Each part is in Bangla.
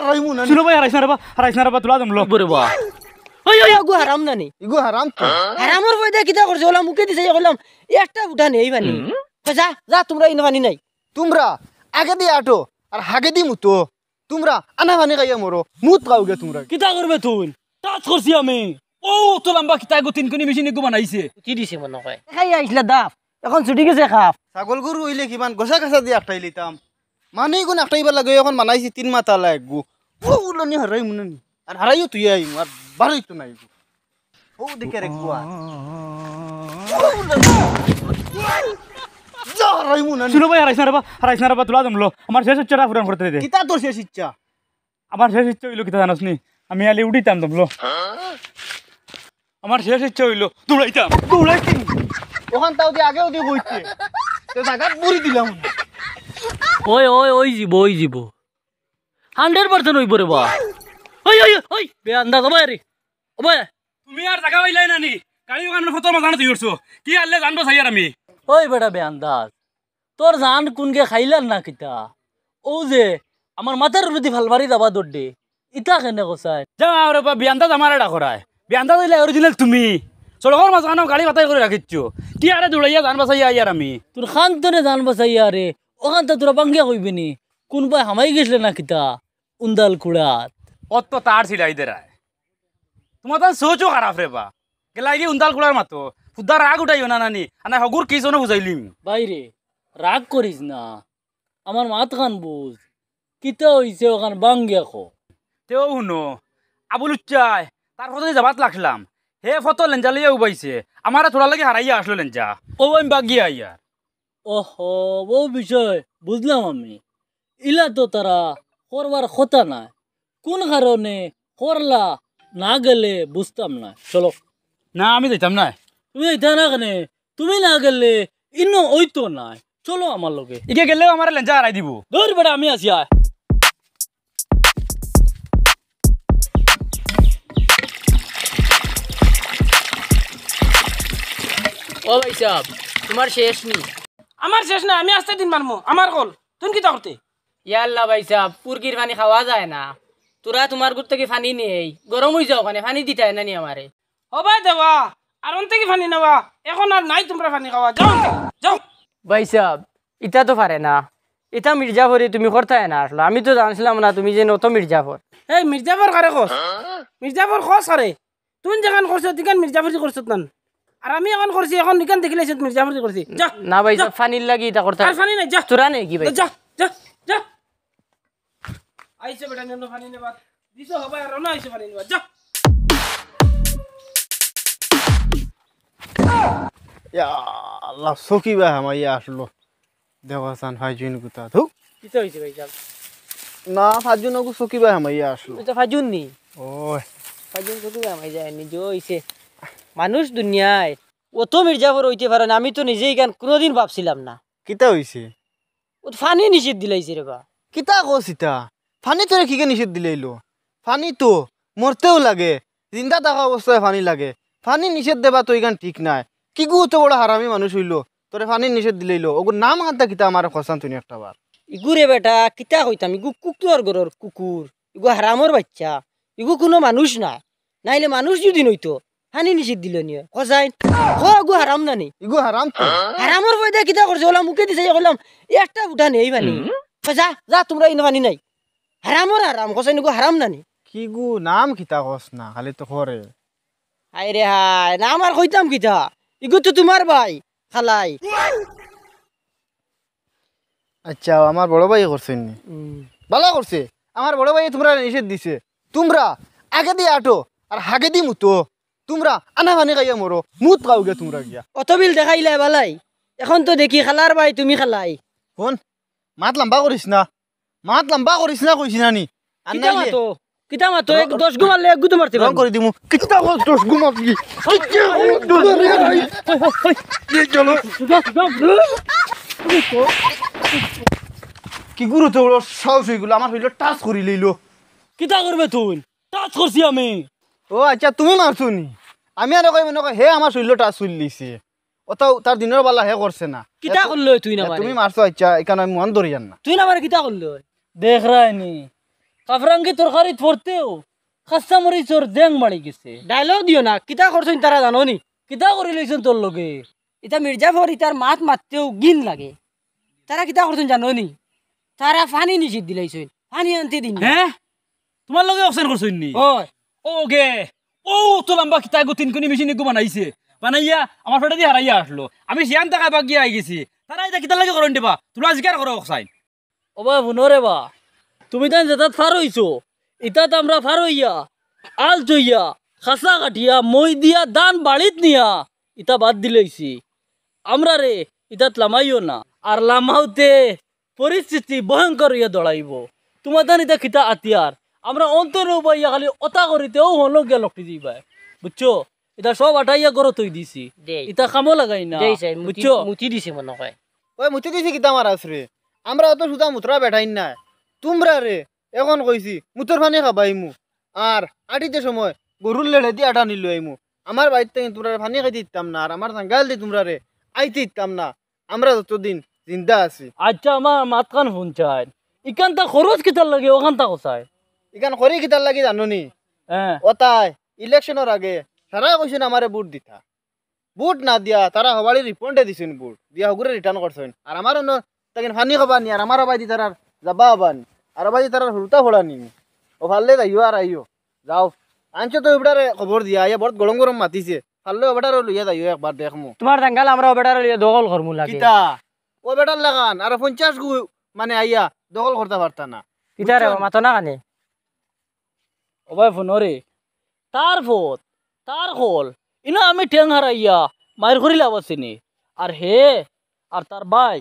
হারাইমু না শুনো ভাই হারাইছ না রে বা তুলা দমলো বরে বা ওই ওই আগু হারাম না নি ইগো হারাম তো হারামর ফায়দা কিতা করছে ওলা মুখে দিছে কইলাম একটা উঠা নেই পানি যা যা তোমরা ইন পানি নাই তোমরা আগে দিয়ে আটো আর হাগে দি মুতো তোমরা আনা পানি খাইয়া মরো মুত খাওগে তোমরা কিতা করবে তুই টাচ করছি আমি ও তো লম্বা কিতা গো তিন কোনি মেশিন গো বানাইছে কি দিছে মনে হয় খাই আইছলা দাফ এখন ছুটি গেছে খাপ ছাগল গরু হইলে কিমান গছা গছা দিয়ে একটাই লিতাম মানে কোন একটাইবার লাগে এখন মানাইছি 3 মাথা লাগবো ও উলনি হারাইমু না নি আর হারাইও তুই আইমু আর বারই তো নাই ও দেখে রে কুয়া যা হারাইমু না শুনো ভাই হারাইছ না রে বা তুলা দমলো আমার শেষ ইচ্ছাটা পূরণ করতে দে কিতা তোর শেষ ইচ্ছা আমার শেষ ইচ্ছা হইলো কিতা জানাস নি আমি আলি উড়িতাম দমলো আমার শেষ ইচ্ছা হইলো দৌড়াইতাম দৌড়াইছি ওখান তাও দিয়ে আগেও দিয়ে বইছে তো জায়গা পুরি দিলাম ওই ওই ওই জীব 100% হইব রে বা ওই ওই ওই বে আন্দাজ ওবাই রে ওবাই তুমি আর জায়গা পাইলাই না নি গাড়ি ওখানে ফটো মাঝানো তুই করছো কি আনলে জানবো চাই আর আমি ওই বেটা বে আন্দাজ তোর জান কোনকে খাইলার না কিতা ও যে আমার মাথার প্রতি ফালবারি যাবা দৌড়ে ইটা কেনে কসাই যাও রে বা বিয়ান্দাজ আমার এটা করায় বিয়ান্দাজ হইলে অরিজিনাল তুমি সড়কের মাঝখানে গাড়ি বাতাই করে রাখিচ্ছো কি আরে দৌড়াইয়া জান বাঁচাই আর আমি তোর খান তোরে জান বাসাইয়া রে ওখান তো তোরা বাঙ্গিয়া কইবি নি কোনবাই হামাই গেছলে না কিতা উন্দাল কুড়াত অত তার ছিলাই দেরায় তোমার তো সোচও খারাপ রে বা গেলা কি উন্দাল কুড়ার মাতো ফুদ্দা রাগ উঠাইও না নানি আনা হগুর কি জন্য বুঝাইলিম বাইরে রাগ করিস না আমার মাত খান বুঝ কিতা হইছে ওখান বাঙ্গিয়া খো তেও শুনো আবুল উচ্চাই তার ফটো যাবাত লাগলাম হে ফটো লেঞ্জা লইয়া উবাইছে আমার থোড়া লাগে হারাইয়া আসলো লেঞ্জা ও আমি বাগিয়া ইয়ার ওহো ও বিষয় বুঝলাম আমি ইলা তো তারা করবার কথা না কোন কারণে করলা না গেলে বুঝতাম না চলো না আমি যাইতাম না তুমি এটা না কেনে তুমি না গেলে ইনো ওইতো নাই চলো আমার লগে ইকে গেলেও আমার লেঞ্জা হারাই দিব ধর বেটা আমি আসি আয় ও ভাই সাহেব তোমার শেষ নি আমার শেষ না আমি আসতে দিন মারমু আমার কল তুমি কি করতে ইয়াল্লা ভাই সাহেব পুরগির পানি খাওয়া যায় না তোরা তোমার গুড় থেকে পানি নেই গরম হয়ে যাও কানে পানি দিতে না নি আমারে হবাই দেওয়া আর অন থেকে ফানি নেওয়া এখন আর নাই তোমরা ফানি খাওয়া যাও যাও ভাই সাহেব ইটা তো পারে না এটা মির্জাফরি তুমি করতে না আসলো আমি তো জানছিলাম না তুমি যে নত মির্জাফর এই মির্জাফর কারে কস মির্জাফর কস কারে তুই যেখান করছো তিকান মির্জাফরি করছো না আর আমি এখন করছি এখন নিকান দেখিলে মির্জাফরি করছি যা না ভাই সাহেব ফানির লাগি এটা করতে আর ফানি নাই যা তোরা নেই কি ভাই যা যা যা আইছে বেটা নেন ফানি নেবা দিছো হবাই আর না আইছে ফানি নেবা যা ইয়া আল্লাহ সকিবা হামাইয়া আসলো দেওয়াসান ফাইজুন গুতা থু কিটা হইছে ভাই সাহেব না ফাইজুনগু সকিবা হামাইয়া আসলো এটা ফাজুন নি ওই ফাজুন কত আমায় যায় নি জো হইছে মানুষ দুনিয়ায় অত মির্জাফর হইতে পারে না আমি তো নিজেই গান কোনোদিন ভাবছিলাম না কিতা হইছে ও ফানি নিষেধ দিলাইছে রে বা কিতা কসিতা ফানি তোরে কিকে নিষেধ দিলেইলো ফানি তো মরতেও লাগে জিন্দা থাকা অবস্থায় ফানি লাগে ফানি নিষেধ দেবা তো ইগান ঠিক নাই কি গু তো বড় হারামি মানুষ হইলো তোরে ফানি নিষেধ দিলেইলো ওগো নাম হাতা কিতা আমার খসান তুই একটা বার ইগুরে বেটা কিতা কইতাম ইগু কুকুর গরর কুকুর ইগু হারামর বাচ্চা ইগু কোনো মানুষ না নাইলে মানুষ যদি নইতো হানি নিষেধ দিল নিয়ে কসাই ও ইগু হারাম না নি ইগো হারাম তো হারামর ফায়দা কিতা করছে ওলা মুখে দিছে কইলাম একটা উঠা নেই পানি যা যা তোমরা ইন পানি নাই হারামর হারাম কসাই ইগু হারাম না নি কি গু নাম কিতা কস না খালি তো করে হাই রে হাই না আমার কইতাম কিতা ইগু তো তোমার ভাই খালাই আচ্ছা আমার বড় ভাই করছে নি ভালো করছে আমার বড় ভাই তোমরা নিষেধ দিছে তোমরা আগে দিয়ে আটো আর হাগে দি মুতো তোমরা আনা পানি খাইয়া মরো মুত খাওগে তোমরা গিয়া অত বিল দেখাইলে বালাই এখন তো দেখি খালার ভাই তুমি খালাই কোন মাত লম্বা করিস না কইছি না নি কিতা মাতো কিতা মাতো এক 10 গু মারলে এক গু তো মারতে রং করে দিমু কিতা কস 10 গুমা কি চলো কি গুরু তো সাহস হইগুলো আমার হইলো টাচ করি লইলো কিতা করবে তুই টাচ করছি আমি ও আচ্ছা তুমি মারছো নি আমি আর কই মনে হে আমার শরীর টাচ চুল লিছে ওটাও তার দিনের বেলা হে করছে না কিতা করলো তুই না তুমি মারছো আচ্ছা এখানে আমি মন ধরি জান না তুই না মারে কিতা করলো দেখ রায়নি কাফরাঙ্গি তরকারিত পড়তেও খাস্তা মরিচর দেং মারি গেছে ডায়লগ দিও না কিতা করছেন তারা জানো নি কিতা করে লইছেন তোর লগে এটা মির্জাফর ইতার মাত মারতেও গিন লাগে তারা কিতা করছেন জানো নি তারা পানি নিষিদ্ধ দিলাইছেন পানি আনতে দিন না। হ্যাঁ তোমার লগে অপশন করছই নি হয় ওগে ও তো লম্বা কিতা গো 3 কোনি মেশিন গো বানাইছে বানাইয়া আমার ফটো দিয়ে হারাইয়া আসলো আমি সিয়ান টাকা বাগিয়া আই গেছি তারা এটা কিতা লাগে করন দিবা তোমরা জিকার করো অক্সাইন ও বা শুনরে বা তুমি তাই যেটা ফার হইছো ইতাত আমরা ফার হইয়া আল চইয়া খাসা কাটিয়া মই দিয়া দান বাড়িত নিয়া ইতা বাদ দিলেইছি আমরা রে ইতাত লামাইও না আর লামাউতে পরিস্থিতি ভয়ঙ্কর ইয়া দড়াইব তোমার দান ইতা খিতা আতিয়ার আমরা অন্তর উপাইয়া খালি অতা করিতেও হলো গিয়া লকটি দিবাই বুঝছো এটা সব আটাইয়া করো তৈ দিছি দেই ইতা কামো লাগাই না দেই চাই বুঝছো মুতি দিছে মনে হয় ওই মুতি দিছি কিতা মারাস রে আমরা অত সুতা মুতরা বেঠাইন না তোমরা রে এখন কইছি মুতর পানি খাবাইমু আর আটিতে সময় গরুর লেড়ে দিয়ে আটা নিলো আইমু আমার বাড়িতে তোমরা পানি খাইতে দিতাম না আর আমার গাল দিয়ে তোমরা রে আইতে দিতাম না আমরা যতদিন জিন্দা আছি আচ্ছা আমার মাতকান ফোন চাই ইকানটা খরচ কিতার লাগে ওখানটা কোথায় ইখান করি কিতার লাগি জানোনি হ্যাঁ ওতাই ইলেকশনের আগে তারা কইছেন আমারে বুট দিতা বুট না দিয়া তারা হবাড়ি রিপন্ডে দিছেন বুট দিয়া হগুরে রিটার্ন করছেন আর আমার অন্য তাকে ফানি খাবা নি আর আমার বাড়ি তারার যাবা আবান আর বাড়ি তারার হুরতা ফোড়া নি ও ভাললে যাইও আর আইও যাও আনছো তো এবারে খবর দিয়া ইয়া বহুত গরম গরম মাতিছে ফাললে ওবাটারও লইয়া যাইও একবার দেখমু তোমার দাঙ্গাল আমরা বেটার দখল করমু লাগে কিতা ও বেটার লাগান আর 50 গু মানে আইয়া দখল করতে পারতা না কিতা রে মাতো না কানে ও ভাই ফোনরে তার ফোত তার হল ইনা আমি ঠেং হারাইয়া মায়ের করি লাভ আছেনি আর হে আর তার ভাই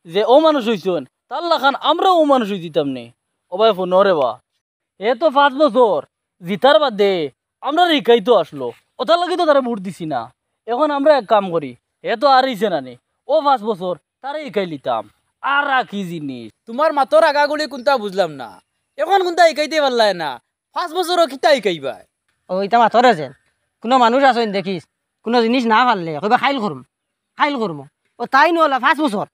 যে ও মানুষ হইছন তার লাখান আমরাও ও মানুষ হই দিতাম নে ও ভাই ফোনরে বা হে তো 5 বছর জিতার বাদে আমরা রিকাই তো আসলো ওটার লাগে তো তারা ভোট দিছি না এখন আমরা এক কাম করি হে তো আর হইছে না নে ও 5 বছর তারা ইকাই লিতাম আর কি জিনিস তোমার মাতর আগাগুলি কোনটা বুঝলাম না এখন কোনটা ইকাইতে পারলাই না 5 বছরও কিতা ইকাইবা ও ইতা মাতর আছে কোনো মানুষ আছেন দেখিস কোনো জিনিস না পারলে কইবা খাইল করম ও তাই নহলা 5 বছর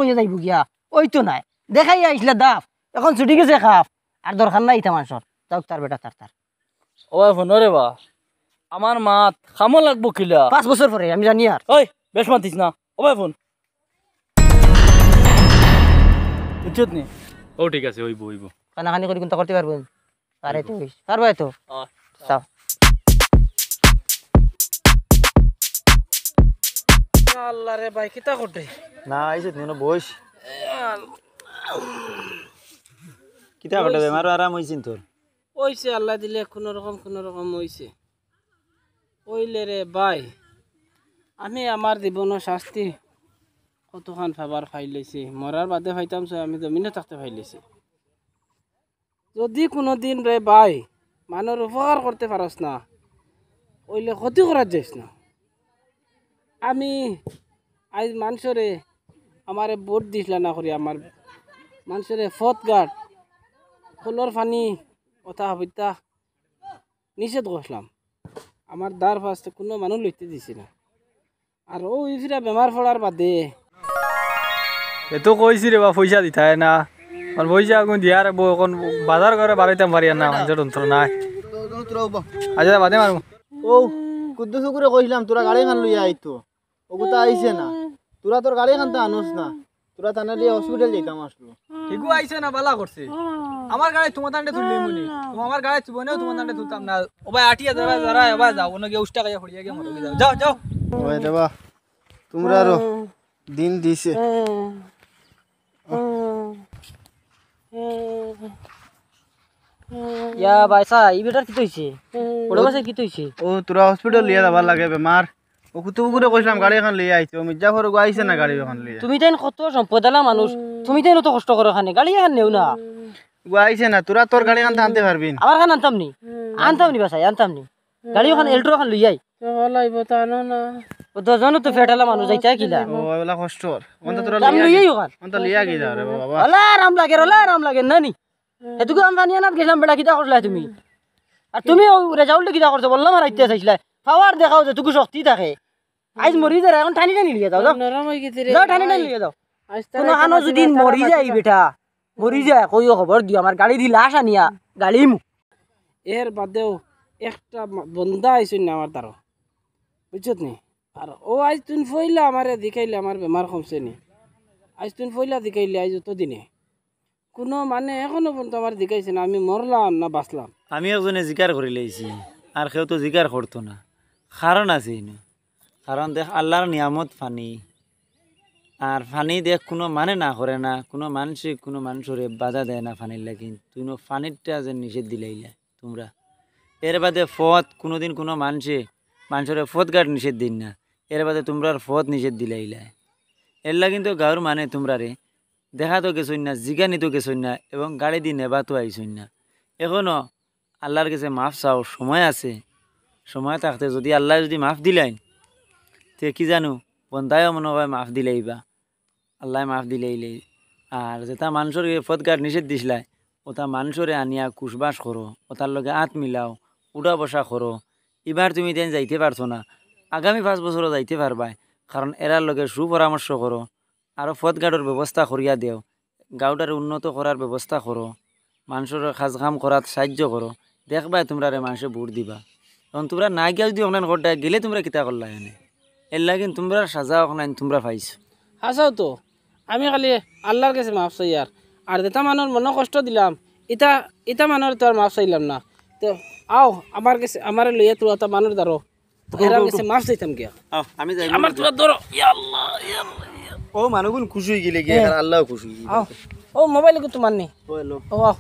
কইয়া যাইব গিয়া ওই তো নাই দেখাই আইসলা দাফ এখন ছুটি গেছে খাফ আর দরকার নাই ইতা মানুষের তাও তার বেটা তার ও ভাই ফোনরে বা আমার মাত খামো লাগবো কিলা 5 বছর পরে আমি জানি আর ওই বেশ মাতিস না ও ভাই ফোন বুঝছত নি ও ঠিক আছে হইব হইব কানাকানি করে কোনটা করতে পারবেন আরে তো পারবে তো চাও আল্লাহ রে ভাই কিতা করতে না আইছে নিনো বইস কিতা কটে বেমার আরাম হইছিন তোর ওইছে আল্লাহ দিলে কোনো রকম হইছে ওইলে রে ভাই আমি আমার জীবনের শাস্তি কতখান ফাবার ফাইল লৈছি মরার বাদে ফাইতাম আমি জমিনে থাকতে ফাইল লৈছি যদি কোনো দিন রে ভাই মানুষ উপকার করতে পারস না ওইলে ক্ষতি করার যাইস না আমি আজ মানুষরে আমারে ভোট দিছিলা না করি আমার মানুষরে ফত গার্ড ফুলর পানি কথা হবিতা নিষেধ করলাম আমার দ্বার ফার্স্টে কোনো মানুষ লইতে দিছি না আর ও ইফিরা বেমার পড়ার বাদে এতো কইছি রে বা পয়সা দিতাই না আর পয়সা এখন দিয়া রাখবো এখন বাজার করে বাড়াইতাম পারি না মানুষের যন্ত্র নাই আচ্ছা বাদে মারু ও কুদ্দুস করে কইলাম তোরা গাড়ি খান লইয়া আইতো ওগুতা আইছে না তোরা তোর গাড়ি খানতে আনোস না তোরা তানা লিয়ে হসপিটাল যাইতাম আসলো ঠিকও আইছে না বালা করছে আমার গাড়ি তোমার দান্ডে তুললি মুনি আমার গাড়ি চুবনেও তোমার দান্ডে তুলতাম না ও ভাই আটিয়া যারা যারা এবার যাও ওনে গিয়ে উষ্টা গাইয়া হড়িয়া গিয়ে মরবি যাও যাও ওই দেবা তোমরা আরো দিন দিছে ইয়া বাইসা ই বেটার কি হইছে বড় বাসা কি হইছে ও তোরা হসপিটাল লিয়ে যাবার লাগে বেমার ও কুতু করে কইলাম গাড়ি এখন লিয়ে আইছে ও মির্জাফর গো আইছে না গাড়ি এখন লিয়ে তুমি তাইন কত সম্পদালা মানুষ তুমি তাইন তো কষ্ট করো খানে গাড়ি এখন নেও না গো আইছে না তোরা তোর গাড়ি খান আনতে পারবি না আমার খান আনতাম নি বাসায় আনতাম নি গাড়ি ওখান এলট্রো খান লই আই লাগবো তা না ও দজন তো ফেটালা মানুষ যাইতা কিলা ও এলা কষ্ট অন্ত তোরা আমি লই আই ওখান অন্ত লিয়া কি যা রে বাবা ওলা আরাম লাগে নানি এটুকু আমদানি আনাত গেলাম বেটা কিতা করলা তুমি আর তুমি রেজাল্ট কিতা করছো বললাম আর আইতে চাইছিলা পাওয়ার দেখাও যে তুকু শক্তি থাকে আজ মরি যা এখন টানি টানি লিয়ে যাও যাও নরম হয়ে গেছে রে যাও টানি টানি লিয়ে যাও কোনো হানো যদি মরি যাই বেটা মরি যায় কইও খবর দিও আমার গাড়ি দি লাশ আনিয়া গাড়ি মু এর বাদেও একটা বন্ধা আইসুন না আমার তারও বুঝছত নি আর ও আজ তুন ফইলা আমারে দেখাইলে আমার বেমার কমছে নি আজ তুন ফইলা দেখাইলে আজ অত দিনে কোনো মানে এখনো পর্যন্ত আমার দেখাইছে না আমি মরলাম না বাঁচলাম। আমি একজনে জিকার করে লাইছি আর কেউ তো জিকার করতো না কারণ আছে ইনো কারণ দেখ আল্লাহর নিয়ামত ফানি আর ফানি দেখ কোনো মানে না করে না কোনো মানুষের বাধা দেয় না ফানির লাগি তুই ফানিরটা যে নিষেধ দিলাইলা তোমরা এর বাদে ফত কোনোদিন কোনো মানুষের ফত গাট নিষেধ দিন না এর বাদে তোমরা ফত নিষেধ দিলাইলা এর লাগি তো গাঁর মানে তোমরা রে দেখা তো গেছই না জিগানি তো গেছই না এবং গাড়ি দিয়ে নেবা তো আইসই না এখনও আল্লাহর কাছে মাফ চাও সময় আছে সময় থাকতে যদি আল্লাহ যদি মাফ দিলাই তে কি জানো বন্ধায়ও মনে হয় মাফ দিলাইবা আল্লাহ মাফ দিলাইলে আর যেটা মানুষের ফতগাট নিষেধ দিসলাই ওটা মানুষরে আনিয়া কুশবাস করো ওটার লগে আত মিলাও উড়া বসা করো এবার তুমি দেন যাইতে পারছো না আগামী 5 বছরও যাইতে পারবাই কারণ এরার লগে সুপরামর্শ করো আরও ফতগাটর ব্যবস্থা করিয়া দেও গাঁওটারে উন্নত করার ব্যবস্থা করো মানুষের কাজ কাম করার সাহায্য করো দেখবাই তোমরা রে মানুষে ভোট দিবা তখন তোমরা না গিয়া যদি অনলাইন করতে গেলে তোমরা কিতা করলা এনে এর লাগে তোমরা সাজা অনলাইন তোমরা পাইছো হাসাও তো আমি খালি আল্লাহর কাছে মাফ চাই আর যেটা মানুষ মনে কষ্ট দিলাম ইটা মানুষ তো আর মাফ চাইলাম না তো আও আমার কাছে আমার লইয়া তো একটা মানুষ ধরো এর কাছে মাফ চাইতাম গিয়া আমি যাই আমার তোরা ধরো ইয়া আল্লাহ ইয়া আল্লাহ ও মানুষগুলো খুশি হয়ে গেলে গিয়ে আর আল্লাহ খুশি হয়ে গেলে আও ও মোবাইল কো তোমার নেই ও আও